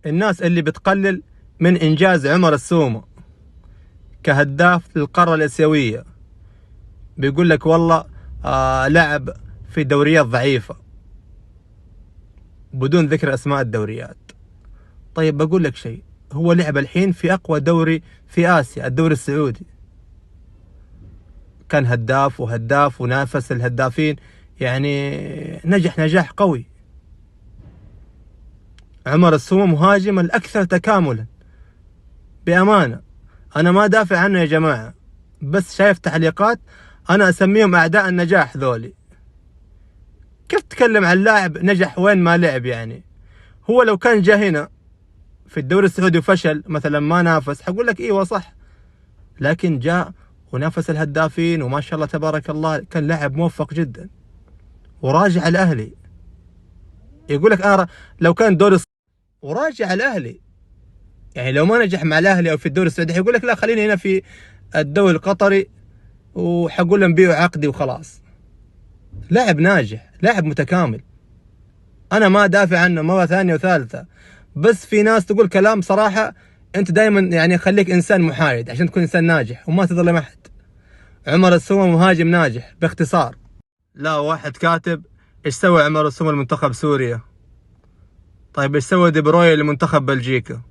الناس اللي بتقلل من إنجاز عمر السومة كهداف للقارة الآسيوية، بيقول لك والله لعب في دوريات ضعيفة بدون ذكر أسماء الدوريات. طيب بقول لك شيء، هو لعب الحين في أقوى دوري في آسيا، الدوري السعودي، كان هداف ونافس الهدافين، يعني نجح نجاح قوي. عمر السومة مهاجم الأكثر تكاملا بأمانة، أنا ما دافع عنه يا جماعة، بس شايف تعليقات أنا أسميهم أعداء النجاح ذولي. كيف تتكلم عن لاعب نجح وين ما لعب؟ يعني هو لو كان جاء هنا في الدوري السعودي وفشل مثلا ما نافس، حقول لك ايوه صح، لكن جاء ونافس الهدافين وما شاء الله تبارك الله، كان لاعب موفق جدا وراجع الأهلي. يقول لك أنا لو كان دوري وراجع الأهلي، يعني لو ما نجح مع الأهلي أو في الدوري السعودي يقول لك لا خليني هنا في الدوري القطري وحقول لهم بيعوا عقدي وخلاص. لاعب ناجح، لاعب متكامل، أنا ما دافع عنه مرة ثانية وثالثة، بس في ناس تقول كلام صراحة. أنت دائما يعني خليك إنسان محايد عشان تكون إنسان ناجح وما تظلم أحد. عمر السومة مهاجم ناجح باختصار. لا واحد كاتب إيش سوى عمر السومة لمنتخب سوريا؟ طيب إيش سوى دي بروي لمنتخب بلجيكا؟